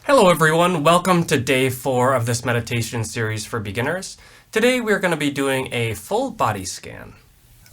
Hello everyone, welcome to day 4 of this meditation series for beginners. Today we're going to be doing a full body scan.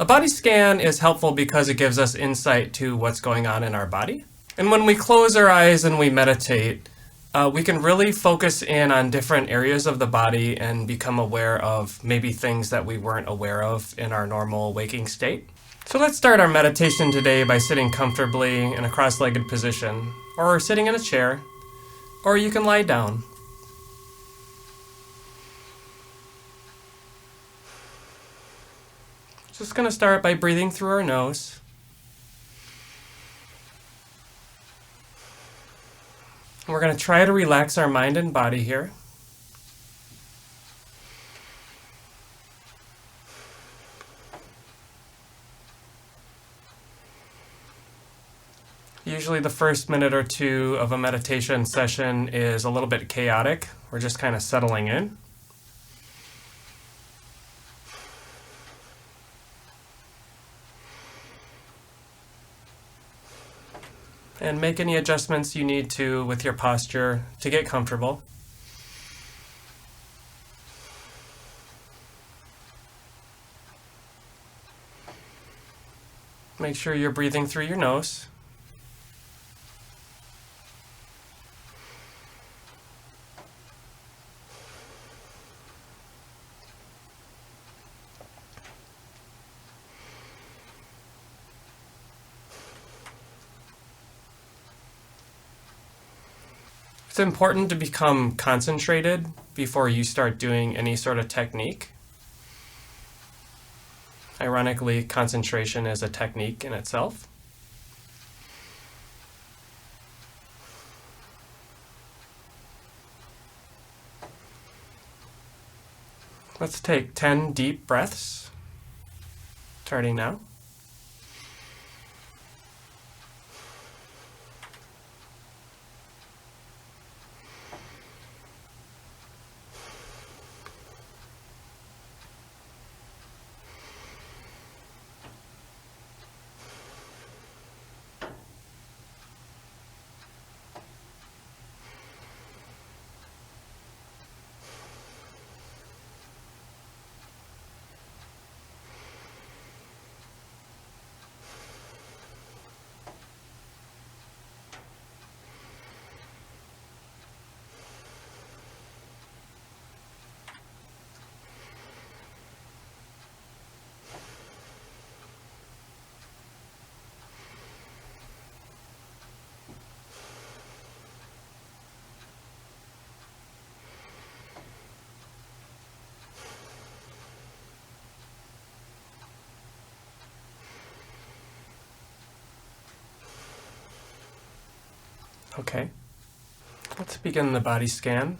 A body scan is helpful because it gives us insight to what's going on in our body. And when we close our eyes and we meditate, we can really focus in on different areas of the body and become aware of maybe things that we weren't aware of in our normal waking state. So let's start our meditation today by sitting comfortably in a cross-legged position or sitting in a chair. Or you can lie down. Just going to start by breathing through our nose. We're going to try to relax our mind and body here. Usually the first minute or two of a meditation session is a little bit chaotic. We're just kind of settling in. And make any adjustments you need to with your posture to get comfortable. Make sure you're breathing through your nose. It's important to become concentrated before you start doing any sort of technique. Ironically, concentration is a technique in itself. Let's take 10 deep breaths, starting now. Okay, let's begin the body scan.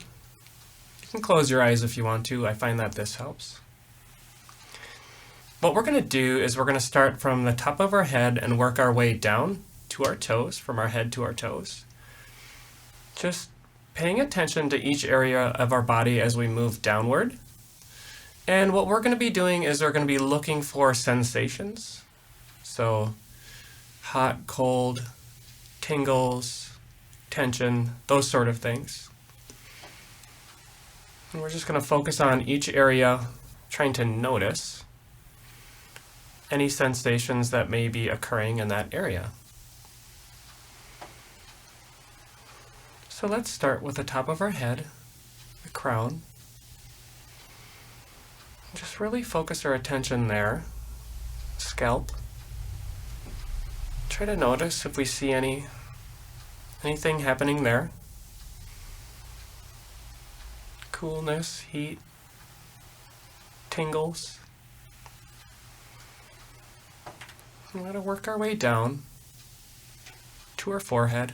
You can close your eyes if you want to. I find that this helps. What we're going to do is we're going to start from the top of our head and work our way down to our toes, from our head to our toes. Just paying attention to each area of our body as we move downward. And what we're going to be doing is we're going to be looking for sensations. So hot, cold, tingles, tension, those sort of things. And we're just going to focus on each area, trying to notice any sensations that may be occurring in that area. So let's start with the top of our head, the crown. Just really focus our attention there, scalp. Try to notice if we see anything happening there. Coolness, heat, tingles. We're going to work our way down to our forehead.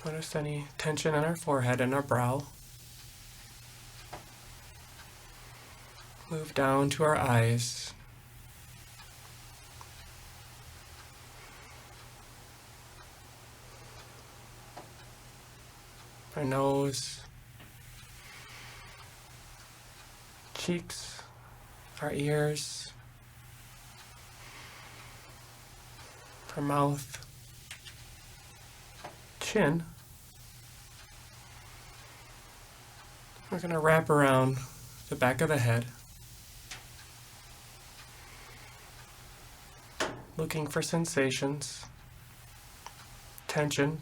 Notice any tension in our forehead and our brow. Move down to our eyes. Our nose. Cheeks, our ears, our mouth, chin. We're going to wrap around the back of the head, looking for sensations, tension.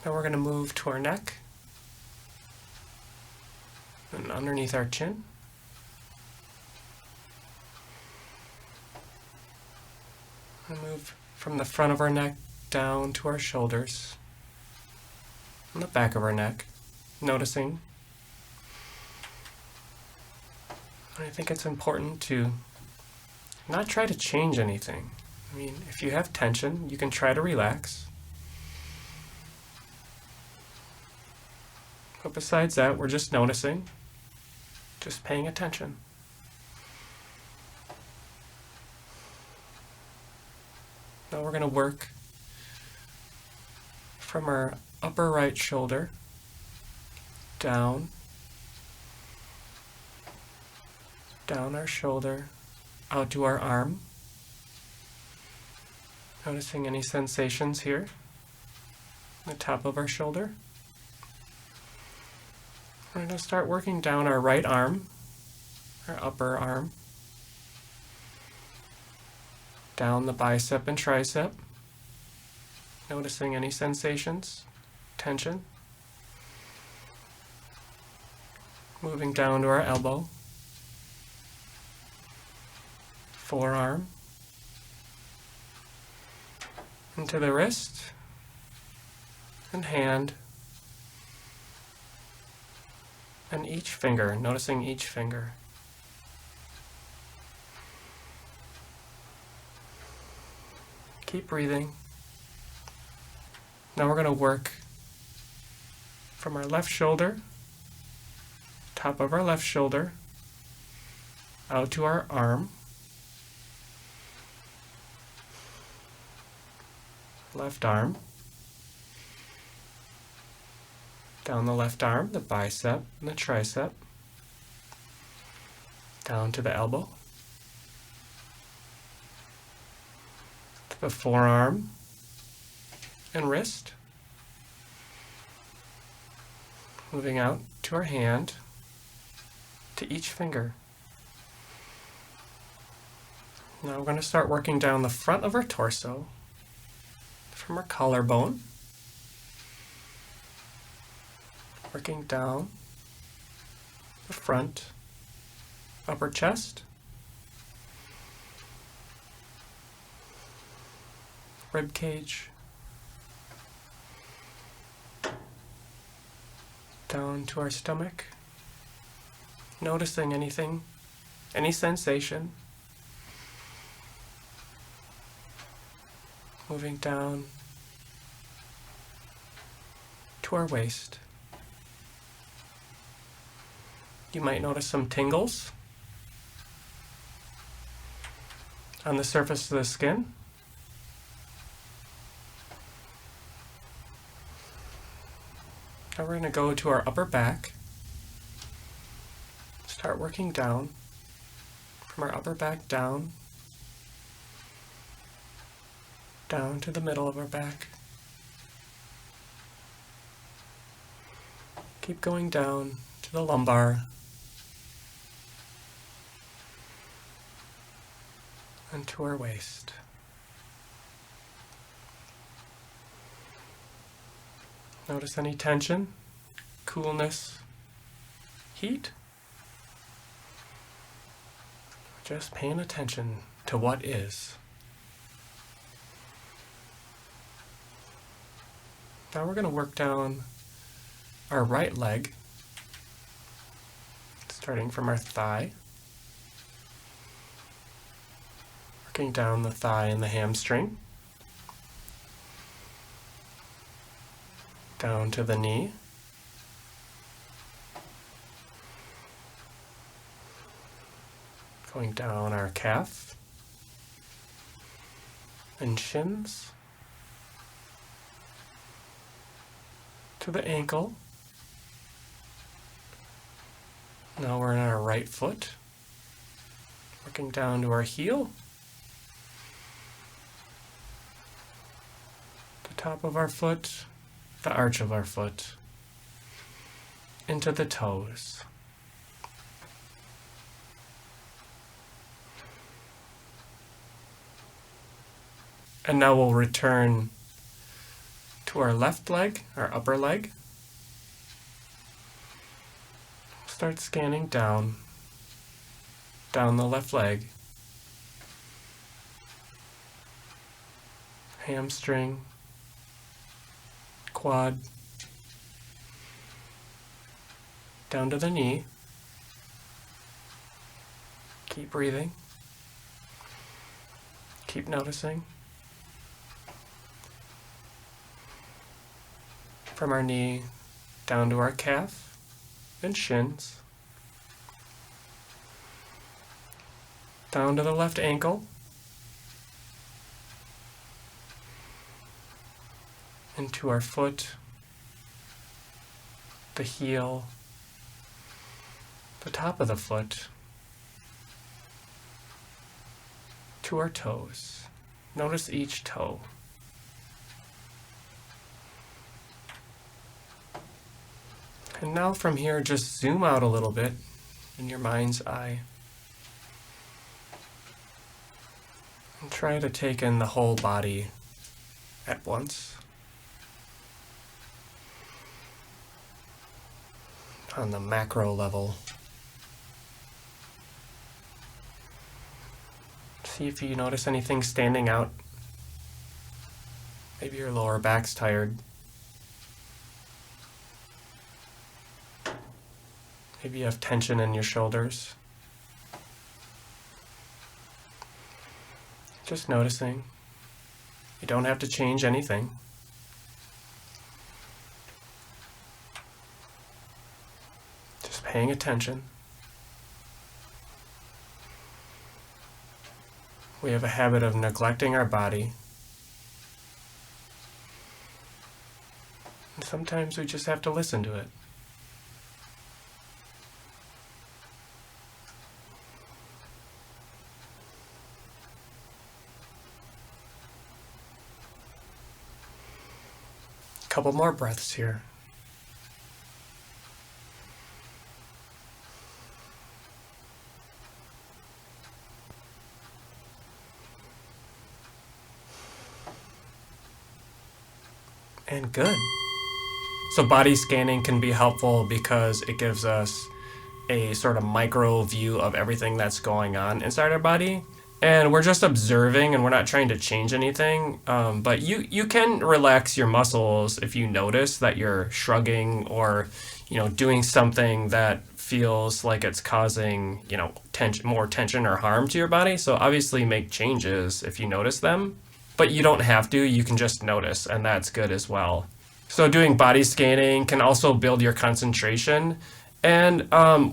Now we're going to move to our neck and underneath our chin. And move from the front of our neck down to our shoulders and the back of our neck, noticing. And I think it's important to not try to change anything. I mean, if you have tension, you can try to relax. But besides that, we're just noticing, just paying attention. Now we're going to work from our upper right shoulder down our shoulder, out to our arm. Noticing any sensations here, the top of our shoulder. We're going to start working down our right arm, our upper arm, down the bicep and tricep, noticing any sensations, tension. Moving down to our elbow, forearm, into the wrist and hand, and each finger, noticing each finger. Keep breathing. Now we're going to work from our left shoulder, top of our left shoulder, out to our arm, left arm, down the left arm, the bicep and the tricep, down to the elbow, to the forearm and wrist, moving out to our hand, to each finger. Now we're going to start working down the front of our torso, from our collarbone, working down the front, upper chest, rib cage, down to our stomach, noticing anything, any sensation, moving down to our waist. You might notice some tingles on the surface of the skin. Now we're going to go to our upper back. Start working down, from our upper back down to the middle of our back. Keep going down to the lumbar and to our waist. Notice any tension, coolness, heat. Just paying attention to what is. Now we're going to work down our right leg, starting from our thigh, working down the thigh and the hamstring, down to the knee, going down our calf and shins, to the ankle. Now we're in our right foot, working down to our heel, the top of our foot, the arch of our foot, into the toes. And now we'll return to our left leg, our upper leg. Start scanning down the left leg, hamstring, quad, down to the knee. Keep breathing. Keep noticing. From our knee down to our calf and shins, down to the left ankle, into our foot, the heel, the top of the foot, to our toes. Notice each toe. And now from here, just zoom out a little bit in your mind's eye. And try to take in the whole body at once. On the macro level. See if you notice anything standing out. Maybe your lower back's tired. Maybe you have tension in your shoulders. Just noticing. You don't have to change anything. Just paying attention. We have a habit of neglecting our body. And sometimes we just have to listen to it. Couple more breaths here. And good. So body scanning can be helpful because it gives us a sort of micro view of everything that's going on inside our body. And we're just observing and we're not trying to change anything. But you can relax your muscles if you notice that you're shrugging or, doing something that feels like it's causing, more tension or harm to your body. So obviously make changes if you notice them, but you don't have to. You can just notice, and that's good as well. So doing body scanning can also build your concentration. And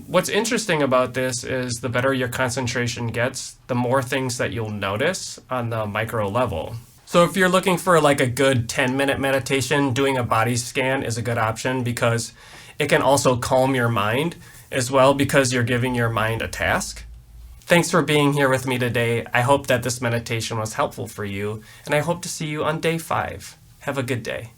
what's interesting about this is the better your concentration gets, the more things that you'll notice on the micro level. So if you're looking for like a good 10-minute meditation, doing a body scan is a good option because it can also calm your mind as well because you're giving your mind a task. Thanks for being here with me today. I hope that this meditation was helpful for you, and I hope to see you on day 5. Have a good day.